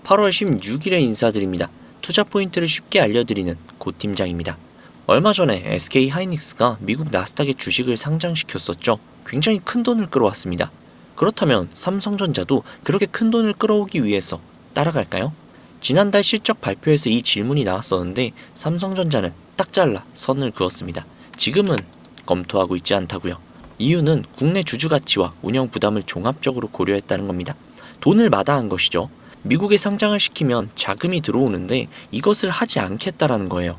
8월 16일에 인사드립니다. 투자 포인트를 쉽게 알려드리는 고 팀장입니다. 얼마 전에 SK 하이닉스가 미국 나스닥에 주식을 상장시켰었죠. 굉장히 큰 돈을 끌어왔습니다. 그렇다면 삼성전자도 그렇게 큰 돈을 끌어오기 위해서 따라갈까요? 지난달 실적 발표에서 이 질문이 나왔었는데 삼성전자는 딱 잘라 선을 그었습니다. 지금은 검토하고 있지 않다고요. 이유는 국내 주주 가치와 운영 부담을 종합적으로 고려했다는 겁니다. 돈을 마다한 것이죠. 미국에 상장을 시키면 자금이 들어오는데 이것을 하지 않겠다라는 거예요.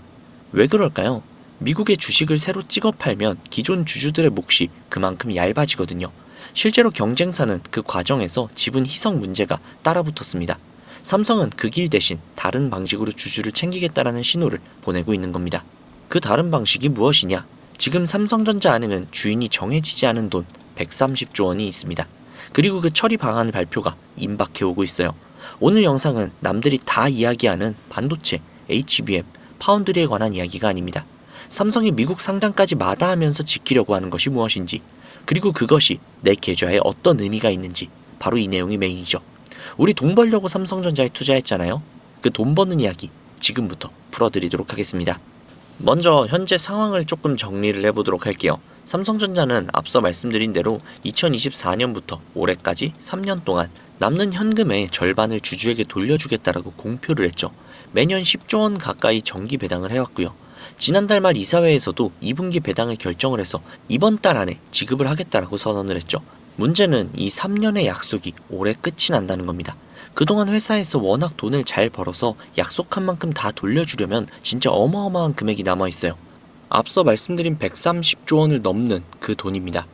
왜 그럴까요? 미국의 주식을 새로 찍어 팔면 기존 주주들의 몫이 그만큼 얇아지거든요. 실제로 경쟁사는 그 과정에서 지분 희석 문제가 따라붙었습니다. 삼성은 그 길 대신 다른 방식으로 주주를 챙기겠다라는 신호를 보내고 있는 겁니다. 그 다른 방식이 무엇이냐? 지금 삼성전자 안에는 주인이 정해지지 않은 돈 130조 원이 있습니다. 그리고 그 처리 방안 발표가 임박해오고 있어요. 오늘 영상은 남들이 다 이야기하는 반도체, HBM, 파운드리에 관한 이야기가 아닙니다. 삼성이 미국 상장까지 마다하면서 지키려고 하는 것이 무엇인지, 그리고 그것이 내 계좌에 어떤 의미가 있는지, 바로 이 내용이 메인이죠. 우리 돈 벌려고 삼성전자에 투자했잖아요. 그 돈 버는 이야기 지금부터 풀어드리도록 하겠습니다. 먼저 현재 상황을 조금 정리를 해보도록 할게요. 삼성전자는 앞서 말씀드린 대로 2024년부터 올해까지 3년 동안 남는 현금의 절반을 주주에게 돌려주겠다라고 공표를 했죠. 매년 10조 원 가까이 정기 배당을 해왔고요. 지난달 말 이사회에서도 2분기 배당을 결정을 해서 이번 달 안에 지급을 하겠다라고 선언을 했죠. 문제는 이 3년의 약속이 올해 끝이 난다는 겁니다. 그동안 회사에서 워낙 돈을 잘 벌어서 약속한 만큼 다 돌려주려면 진짜 어마어마한 금액이 남아있어요. 앞서 말씀드린 130조 원을 넘는 그 돈입니다.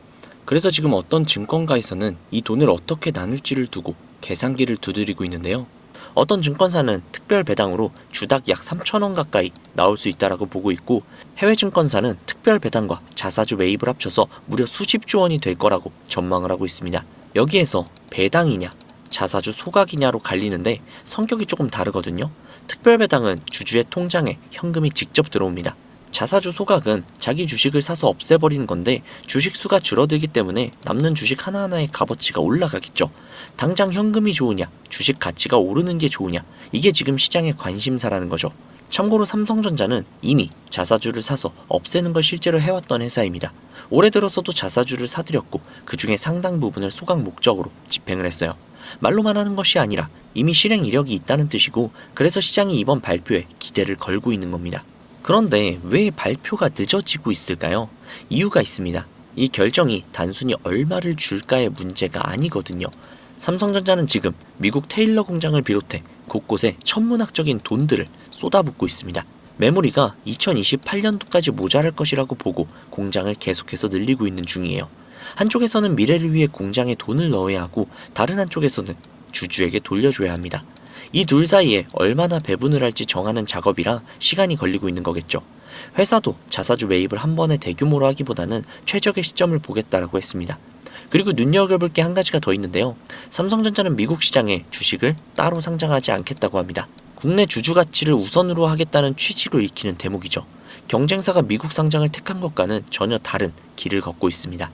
그래서 지금 어떤 증권가에서는 이 돈을 어떻게 나눌지를 두고 계산기를 두드리고 있는데요. 어떤 증권사는 특별 배당으로 주당 약 3천원 가까이 나올 수 있다라고 보고 있고, 해외 증권사는 특별 배당과 자사주 매입을 합쳐서 무려 수십조 원이 될 거라고 전망을 하고 있습니다. 여기에서 배당이냐 자사주 소각이냐로 갈리는데 성격이 조금 다르거든요. 특별 배당은 주주의 통장에 현금이 직접 들어옵니다. 자사주 소각은 자기 주식을 사서 없애버리는 건데 주식 수가 줄어들기 때문에 남는 주식 하나하나의 값어치가 올라가겠죠. 당장 현금이 좋으냐, 주식 가치가 오르는 게 좋으냐, 이게 지금 시장의 관심사라는 거죠. 참고로 삼성전자는 이미 자사주를 사서 없애는 걸 실제로 해왔던 회사입니다. 올해 들어서도 자사주를 사들였고 그 중에 상당 부분을 소각 목적으로 집행을 했어요. 말로만 하는 것이 아니라 이미 실행 이력이 있다는 뜻이고, 그래서 시장이 이번 발표에 기대를 걸고 있는 겁니다. 그런데 왜 발표가 늦어지고 있을까요? 이유가 있습니다. 이 결정이 단순히 얼마를 줄까의 문제가 아니거든요. 삼성전자는 지금 미국 테일러 공장을 비롯해 곳곳에 천문학적인 돈들을 쏟아붓고 있습니다. 메모리가 2028년도까지 모자랄 것이라고 보고 공장을 계속해서 늘리고 있는 중이에요. 한쪽에서는 미래를 위해 공장에 돈을 넣어야 하고, 다른 한쪽에서는 주주에게 돌려줘야 합니다. 이 둘 사이에 얼마나 배분을 할지 정하는 작업이라 시간이 걸리고 있는 거겠죠. 회사도 자사주 매입을 한 번에 대규모로 하기보다는 최적의 시점을 보겠다라고 했습니다. 그리고 눈여겨볼 게 한 가지가 더 있는데요. 삼성전자는 미국 시장에 주식을 따로 상장하지 않겠다고 합니다. 국내 주주 가치를 우선으로 하겠다는 취지로 읽히는 대목이죠. 경쟁사가 미국 상장을 택한 것과는 전혀 다른 길을 걷고 있습니다.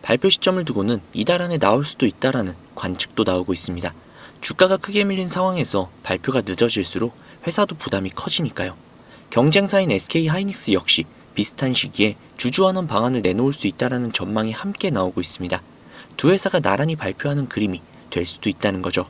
발표 시점을 두고는 이달 안에 나올 수도 있다라는 관측도 나오고 있습니다. 주가가 크게 밀린 상황에서 발표가 늦어질수록 회사도 부담이 커지니까요. 경쟁사인 SK 하이닉스 역시 비슷한 시기에 주주환원 방안을 내놓을 수 있다라는 전망이 함께 나오고 있습니다. 두 회사가 나란히 발표하는 그림이 될 수도 있다는 거죠.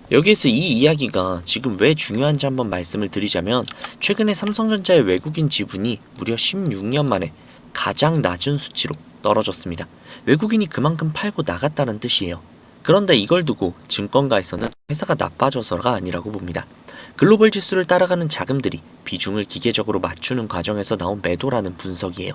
여기에서 이 이야기가 지금 왜 중요한지 한번 말씀을 드리자면, 최근에 삼성전자의 외국인 지분이 무려 16년 만에 가장 낮은 수치로 떨어졌습니다. 외국인이 그만큼 팔고 나갔다는 뜻이에요. 그런데 이걸 두고 증권가에서는 회사가 나빠져서가 아니라고 봅니다. 글로벌 지수를 따라가는 자금들이 비중을 기계적으로 맞추는 과정에서 나온 매도라는 분석이에요.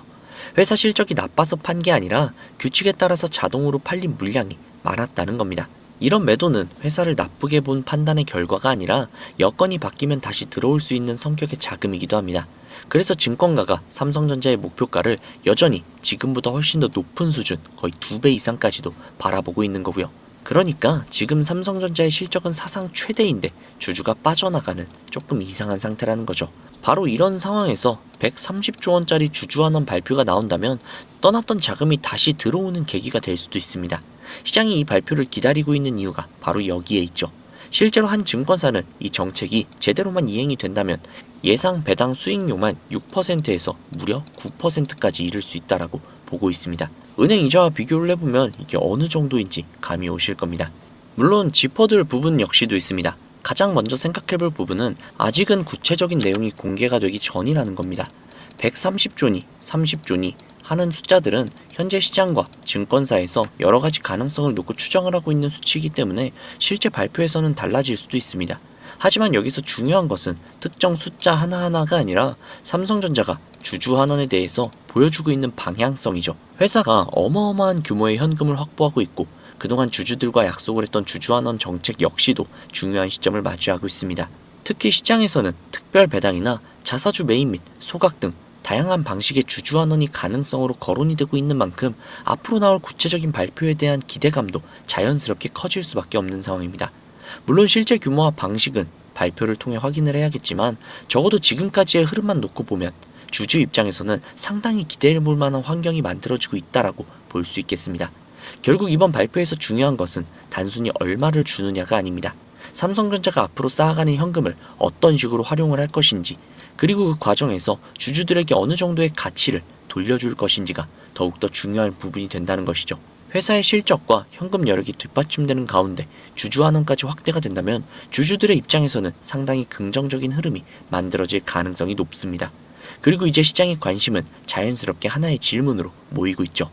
회사 실적이 나빠서 판 게 아니라 규칙에 따라서 자동으로 팔린 물량이 많았다는 겁니다. 이런 매도는 회사를 나쁘게 본 판단의 결과가 아니라 여건이 바뀌면 다시 들어올 수 있는 성격의 자금이기도 합니다. 그래서 증권가가 삼성전자의 목표가를 여전히 지금보다 훨씬 더 높은 수준, 거의 2배 이상까지도 바라보고 있는 거고요. 그러니까 지금 삼성전자의 실적은 사상 최대인데 주주가 빠져나가는 조금 이상한 상태라는 거죠. 바로 이런 상황에서 130조 원짜리 주주환원 발표가 나온다면 떠났던 자금이 다시 들어오는 계기가 될 수도 있습니다. 시장이 이 발표를 기다리고 있는 이유가 바로 여기에 있죠. 실제로 한 증권사는 이 정책이 제대로만 이행이 된다면 예상 배당 수익률만 6%에서 무려 9%까지 이를 수 있다라고 보고 있습니다. 은행 이자와 비교를 해보면 이게 어느 정도인지 감이 오실 겁니다. 물론 짚어둘 부분 역시도 있습니다. 가장 먼저 생각해볼 부분은 아직은 구체적인 내용이 공개가 되기 전이라는 겁니다. 130조니, 30조니 하는 숫자들은 현재 시장과 증권사에서 여러 가지 가능성을 놓고 추정을 하고 있는 수치이기 때문에 실제 발표에서는 달라질 수도 있습니다. 하지만 여기서 중요한 것은 특정 숫자 하나하나가 아니라 삼성전자가 주주환원에 대해서 보여주고 있는 방향성이죠. 회사가 어마어마한 규모의 현금을 확보하고 있고 그동안 주주들과 약속을 했던 주주환원 정책 역시도 중요한 시점을 마주하고 있습니다. 특히 시장에서는 특별 배당이나 자사주 매입 및 소각 등 다양한 방식의 주주환원이 가능성으로 거론이 되고 있는 만큼 앞으로 나올 구체적인 발표에 대한 기대감도 자연스럽게 커질 수밖에 없는 상황입니다. 물론 실제 규모와 방식은 발표를 통해 확인을 해야겠지만 적어도 지금까지의 흐름만 놓고 보면 주주 입장에서는 상당히 기대해볼 만한 환경이 만들어지고 있다라고 볼 수 있겠습니다. 결국 이번 발표에서 중요한 것은 단순히 얼마를 주느냐가 아닙니다. 삼성전자가 앞으로 쌓아가는 현금을 어떤 식으로 활용을 할 것인지, 그리고 그 과정에서 주주들에게 어느 정도의 가치를 돌려줄 것인지가 더욱더 중요한 부분이 된다는 것이죠. 회사의 실적과 현금 여력이 뒷받침되는 가운데 주주환원까지 확대가 된다면 주주들의 입장에서는 상당히 긍정적인 흐름이 만들어질 가능성이 높습니다. 그리고 이제 시장의 관심은 자연스럽게 하나의 질문으로 모이고 있죠.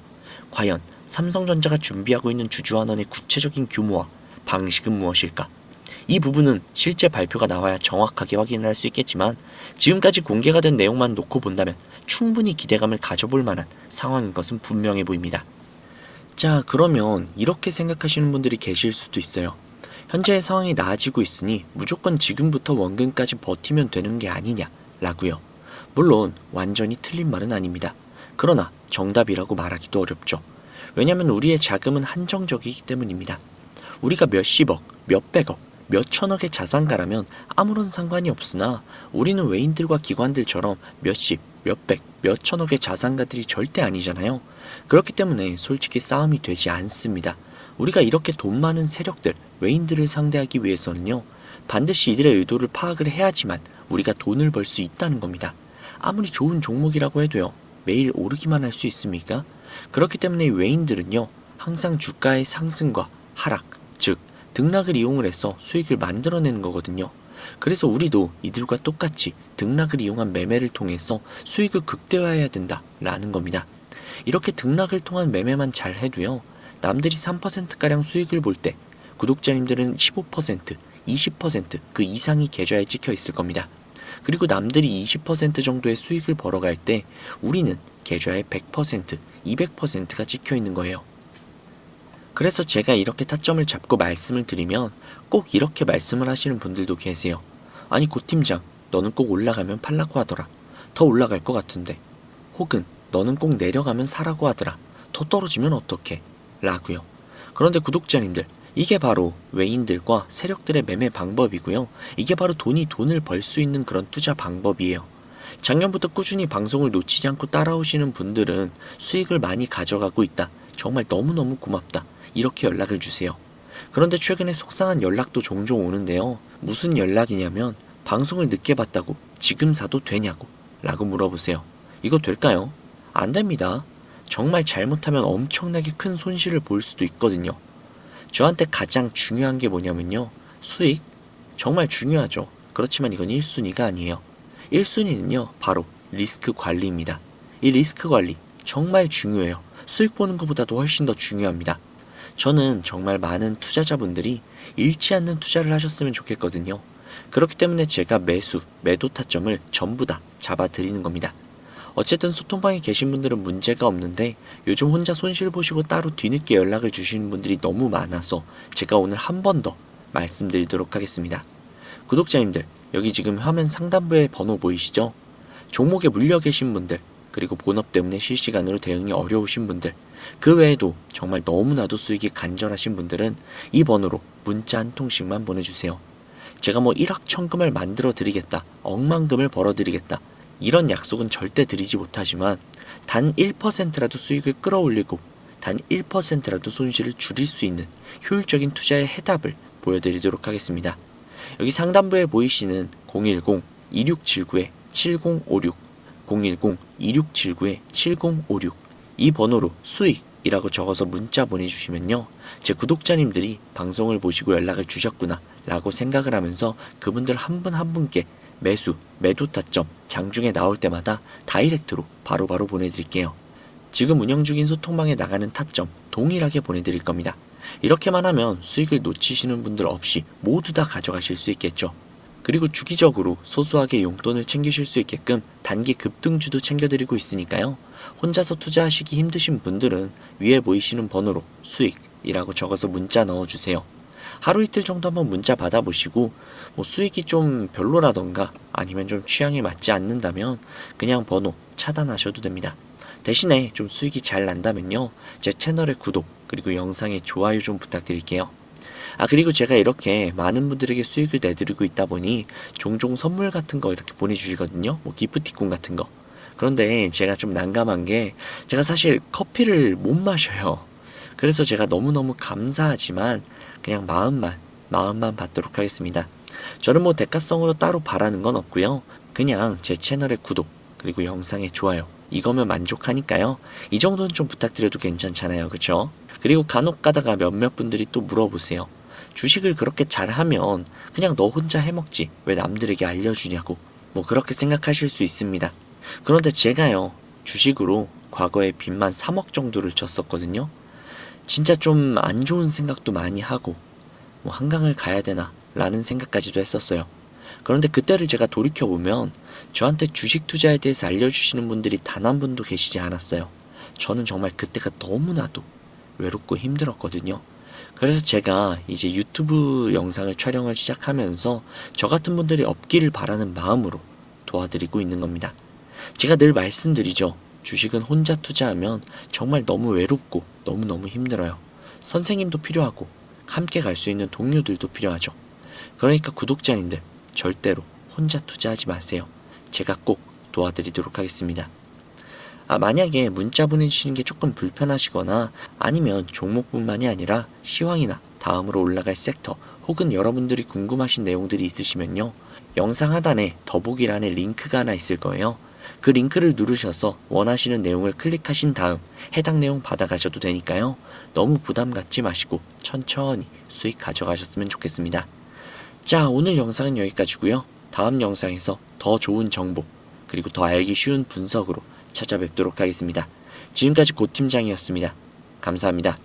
과연 삼성전자가 준비하고 있는 주주환원의 구체적인 규모와 방식은 무엇일까? 이 부분은 실제 발표가 나와야 정확하게 확인을 할 수 있겠지만 지금까지 공개가 된 내용만 놓고 본다면 충분히 기대감을 가져볼 만한 상황인 것은 분명해 보입니다. 자, 그러면 이렇게 생각하시는 분들이 계실 수도 있어요. 현재의 상황이 나아지고 있으니 무조건 지금부터 원금까지 버티면 되는 게 아니냐 라고요. 물론 완전히 틀린 말은 아닙니다. 그러나 정답이라고 말하기도 어렵죠. 왜냐하면 우리의 자금은 한정적이기 때문입니다. 우리가 몇십억, 몇백억, 몇천억의 자산가라면 아무런 상관이 없으나 우리는 외인들과 기관들처럼 몇십, 몇백, 몇천억의 자산가들이 절대 아니잖아요. 그렇기 때문에 솔직히 싸움이 되지 않습니다. 우리가 이렇게 돈 많은 세력들, 외인들을 상대하기 위해서는요, 반드시 이들의 의도를 파악을 해야지만 우리가 돈을 벌 수 있다는 겁니다. 아무리 좋은 종목이라고 해도요, 매일 오르기만 할 수 있습니까? 그렇기 때문에 외인들은요, 항상 주가의 상승과 하락, 즉 등락을 이용을 해서 수익을 만들어내는 거거든요. 그래서 우리도 이들과 똑같이 등락을 이용한 매매를 통해서 수익을 극대화해야 된다라는 겁니다. 이렇게 등락을 통한 매매만 잘 해도요, 남들이 3%가량 수익을 볼 때 구독자님들은 15%, 20% 그 이상이 계좌에 찍혀 있을 겁니다. 그리고 남들이 20% 정도의 수익을 벌어갈 때 우리는 계좌에 100%, 200%가 찍혀 있는 거예요. 그래서 제가 이렇게 타점을 잡고 말씀을 드리면 꼭 이렇게 말씀을 하시는 분들도 계세요. 아니 고 팀장, 너는 꼭 올라가면 팔라고 하더라. 더 올라갈 것 같은데. 혹은 너는 꼭 내려가면 사라고 하더라. 더 떨어지면 어떡해? 라고요. 그런데 구독자님들, 이게 바로 외인들과 세력들의 매매 방법이고요. 이게 바로 돈을 벌 수 있는 그런 투자 방법이에요. 작년부터 꾸준히 방송을 놓치지 않고 따라오시는 분들은 수익을 많이 가져가고 있다. 정말 너무너무 고맙다. 이렇게 연락을 주세요. 그런데 최근에 속상한 연락도 종종 오는데요. 무슨 연락이냐면 방송을 늦게 봤다고 지금 사도 되냐고 라고 물어보세요. 이거 될까요? 안 됩니다. 정말 잘못하면 엄청나게 큰 손실을 볼 수도 있거든요. 저한테 가장 중요한 게 뭐냐면요. 수익? 정말 중요하죠. 그렇지만 이건 1순위가 아니에요. 1순위는요. 바로 리스크 관리입니다. 이 리스크 관리 정말 중요해요. 수익 보는 것보다도 훨씬 더 중요합니다. 저는 정말 많은 투자자분들이 잃지 않는 투자를 하셨으면 좋겠거든요. 그렇기 때문에 제가 매도 타점을 전부 다 잡아드리는 겁니다. 어쨌든 소통방에 계신 분들은 문제가 없는데 요즘 혼자 손실 보시고 따로 뒤늦게 연락을 주시는 분들이 너무 많아서 제가 오늘 한 번 더 말씀드리도록 하겠습니다. 구독자님들, 여기 지금 화면 상단부에 번호 보이시죠? 종목에 물려 계신 분들, 그리고 본업 때문에 실시간으로 대응이 어려우신 분들, 그 외에도 정말 너무나도 수익이 간절하신 분들은 이 번호로 문자 한 통씩만 보내주세요. 제가 뭐 1억 천금을 만들어 드리겠다, 억만금을 벌어 드리겠다, 이런 약속은 절대 드리지 못하지만 단 1%라도 수익을 끌어올리고 단 1%라도 손실을 줄일 수 있는 효율적인 투자의 해답을 보여드리도록 하겠습니다. 여기 상단부에 보이시는 010-2679-7056, 010-2679-7056 이 번호로 수익이라고 적어서 문자 보내주시면요, 제 구독자님들이 방송을 보시고 연락을 주셨구나 라고 생각을 하면서 그분들 한 분 한 분께 매도 타점 장중에 나올 때마다 다이렉트로 바로바로 보내드릴게요. 지금 운영 중인 소통방에 나가는 타점 동일하게 보내드릴 겁니다. 이렇게만 하면 수익을 놓치시는 분들 없이 모두 다 가져가실 수 있겠죠. 그리고 주기적으로 소소하게 용돈을 챙기실 수 있게끔 단기 급등주도 챙겨드리고 있으니까요. 혼자서 투자하시기 힘드신 분들은 위에 보이시는 번호로 수익이라고 적어서 문자 넣어주세요. 하루 이틀 정도 한번 문자 받아보시고 수익이 좀 별로라던가 아니면 좀 취향에 맞지 않는다면 그냥 번호 차단하셔도 됩니다. 대신에 좀 수익이 잘 난다면요, 제 채널의 구독 그리고 영상의 좋아요 좀 부탁드릴게요. 그리고 제가 이렇게 많은 분들에게 수익을 내드리고 있다 보니 종종 선물 같은 거 이렇게 보내주시거든요. 기프티콘 같은 거. 그런데 제가 좀 난감한 게 제가 사실 커피를 못 마셔요. 그래서 제가 너무너무 감사하지만 그냥 마음만 받도록 하겠습니다. 저는 대가성으로 따로 바라는 건 없고요. 그냥 제 채널의 구독 그리고 영상의 좋아요 이거면 만족하니까요. 이 정도는 좀 부탁드려도 괜찮잖아요. 그쵸? 그리고 간혹 가다가 몇몇 분들이 또 물어보세요. 주식을 그렇게 잘하면 그냥 너 혼자 해먹지 왜 남들에게 알려주냐고 그렇게 생각하실 수 있습니다. 그런데 제가요, 주식으로 과거에 빚만 3억 정도를 졌었거든요. 진짜 좀 안 좋은 생각도 많이 하고 한강을 가야 되나 라는 생각까지도 했었어요. 그런데 그때를 제가 돌이켜보면 저한테 주식 투자에 대해서 알려주시는 분들이 단 한 분도 계시지 않았어요. 저는 정말 그때가 너무나도 외롭고 힘들었거든요. 그래서 제가 이제 유튜브 영상을 촬영을 시작하면서 저 같은 분들이 없기를 바라는 마음으로 도와드리고 있는 겁니다. 제가 늘 말씀드리죠. 주식은 혼자 투자하면 정말 너무 외롭고 너무너무 힘들어요. 선생님도 필요하고 함께 갈 수 있는 동료들도 필요하죠. 그러니까 구독자님들 절대로 혼자 투자하지 마세요. 제가 꼭 도와드리도록 하겠습니다. 만약에 문자 보내주시는 게 조금 불편하시거나 아니면 종목뿐만이 아니라 시황이나 다음으로 올라갈 섹터 혹은 여러분들이 궁금하신 내용들이 있으시면요, 영상 하단에 더보기란에 링크가 하나 있을 거예요. 그 링크를 누르셔서 원하시는 내용을 클릭하신 다음 해당 내용 받아가셔도 되니까요. 너무 부담 갖지 마시고 천천히 수익 가져가셨으면 좋겠습니다. 자, 오늘 영상은 여기까지고요. 다음 영상에서 더 좋은 정보 그리고 더 알기 쉬운 분석으로 찾아뵙도록 하겠습니다. 지금까지 고팀장이었습니다. 감사합니다.